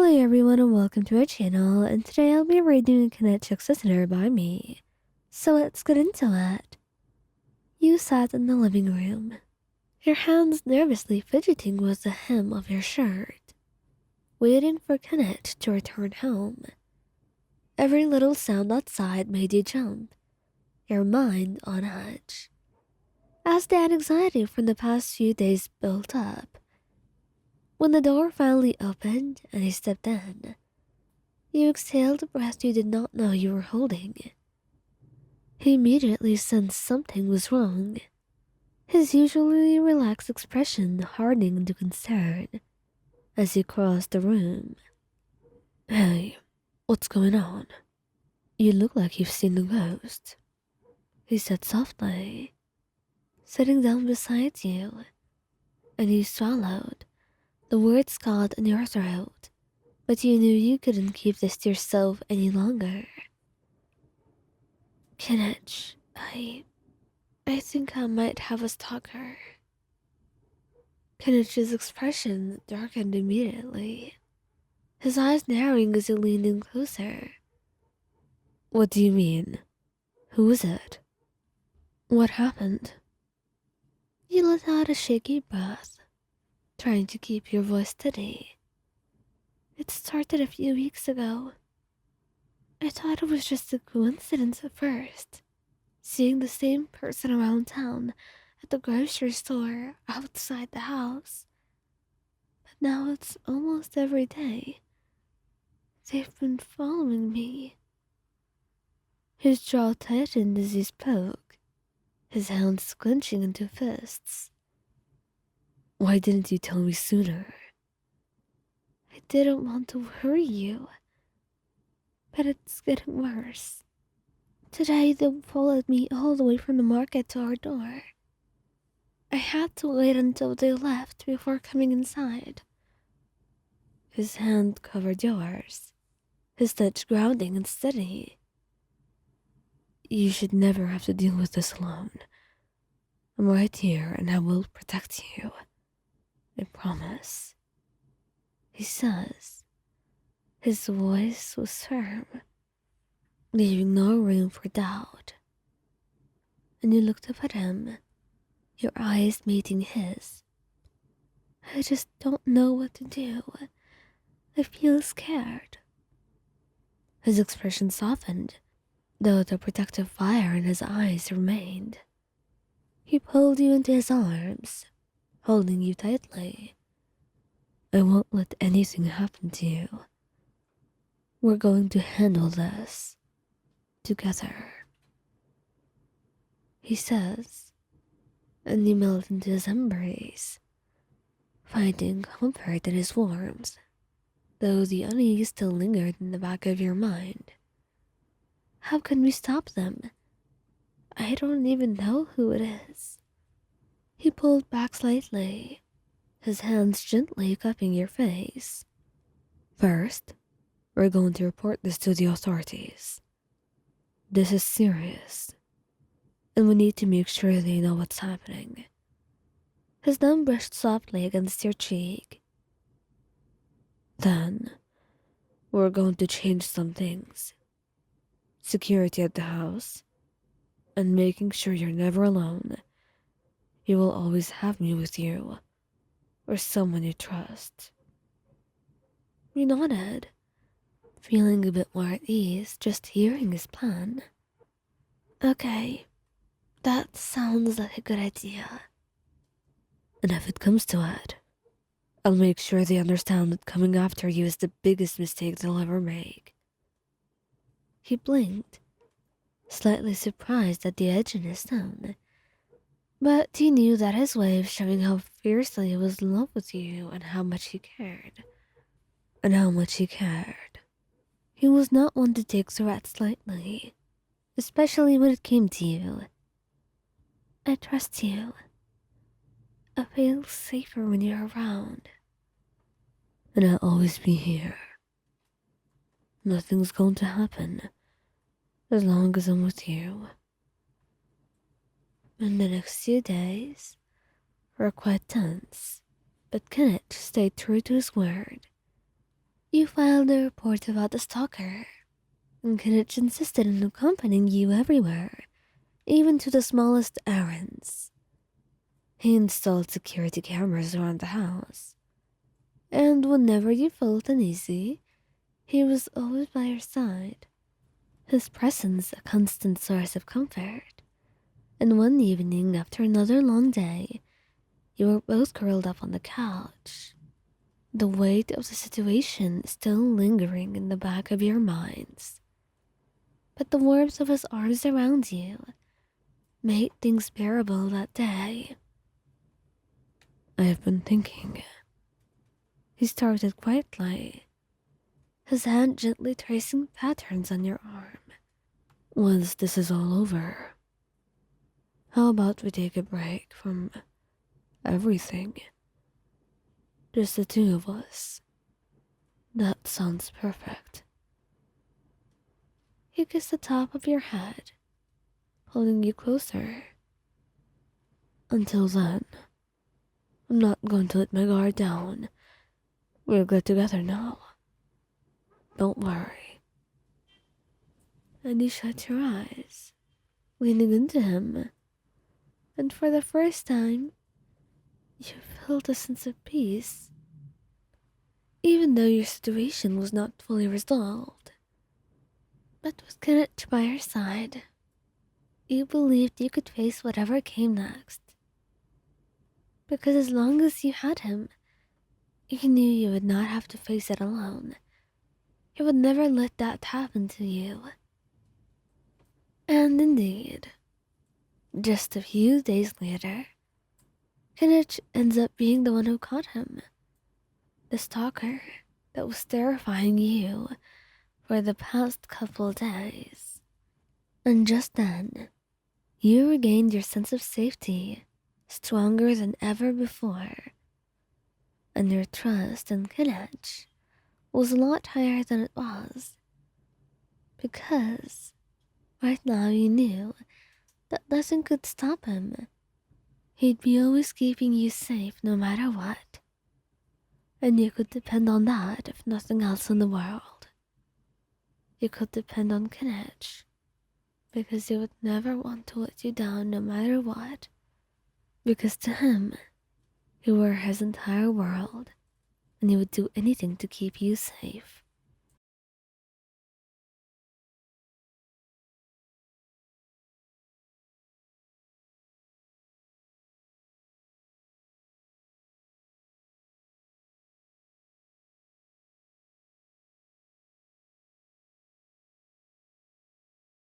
Hello everyone and welcome to our channel, and today I'll be reading a Kinich listener by me. So let's get into it. You sat in the living room, your hands nervously fidgeting with the hem of your shirt, waiting for Kennet to return home. Every little sound outside made you jump, your mind on edge. As the anxiety from the past few days built up, when the door finally opened and he stepped in, you exhaled a breath you did not know you were holding. He immediately sensed something was wrong, his usually relaxed expression hardening into concern as he crossed the room. "Hey, what's going on? You look like you've seen a ghost," he said softly, sitting down beside you, and you swallowed. The words caught in your throat, but you knew you couldn't keep this to yourself any longer. "Kinich, I think I might have a stalker." Kenich's expression darkened immediately, his eyes narrowing as he leaned in closer. "What do you mean? Who is it? What happened?" You let out a shaky breath, trying to keep your voice steady. "It started a few weeks ago. I thought it was just a coincidence at first, seeing the same person around town, at the grocery store, outside the house. But now it's almost every day. They've been following me." His jaw tightened as he spoke, his hands clenching into fists. "Why didn't you tell me sooner?" "I didn't want to worry you, but it's getting worse. Today they followed me all the way from the market to our door. I had to wait until they left before coming inside." His hand covered yours, his touch grounding and steady. "You should never have to deal with this alone. I'm right here and I will protect you. I promise," he says. His voice was firm, leaving no room for doubt. And you looked up at him, your eyes meeting his. "I just don't know what to do. I feel scared." His expression softened, though the protective fire in his eyes remained. He pulled you into his arms, holding you tightly. "I won't let anything happen to you. We're going to handle this together," he says, and you melt into his embrace, finding comfort in his warmth, though the unease still lingered in the back of your mind. How can we stop them? I don't even know who it is. He pulled back slightly, his hands gently cupping your face. "First, we're going to report this to the authorities. This is serious, and we need to make sure they know what's happening." His thumb brushed softly against your cheek. "Then, we're going to change some things. Security at the house, and making sure you're never alone. You will always have me with you, or someone you trust." You nodded, feeling a bit more at ease just hearing his plan. "Okay, that sounds like a good idea." "And if it comes to it, I'll make sure they understand that coming after you is the biggest mistake they'll ever make." He blinked, slightly surprised at the edge in his tone, but he knew that his way of showing how fiercely he was in love with you and how much he cared. And how much he cared. He was not one to take threats lightly, especially when it came to you. "I trust you. I feel safer when you're around." "And I'll always be here. Nothing's going to happen as long as I'm with you." And the next few days were quite tense, but Kinich stayed true to his word. You filed a report about the stalker, and Kinich insisted on accompanying you everywhere, even to the smallest errands. He installed security cameras around the house, and whenever you felt uneasy, he was always by your side, his presence a constant source of comfort. And one evening after another long day, you were both curled up on the couch, the weight of the situation still lingering in the back of your minds. But the warmth of his arms around you made things bearable that day. I have been thinking. He started quietly, his hand gently tracing patterns on your arm. Once this is all over, how about we take a break from everything? Just the two of us. That sounds perfect. He kissed the top of your head, holding you closer. Until then, I'm not going to let my guard down. We're good together now. Don't worry. And you shut your eyes, leaning into him, and for the first time, you felt a sense of peace. Even though your situation was not fully resolved. But with Kennet by your side, you believed you could face whatever came next. Because as long as you had him, you knew you would not have to face it alone. He would never let that happen to you. And indeed, just a few days later, Kinich ends up being the one who caught him. The stalker that was terrifying you for the past couple days. And just then, you regained your sense of safety, stronger than ever before. And your trust in Kinich was a lot higher than it was. Because right now you knew that nothing could stop him. He'd be always keeping you safe no matter what. And you could depend on that if nothing else in the world. You could depend on Kinich, because he would never want to let you down no matter what. Because to him, you were his entire world, and he would do anything to keep you safe.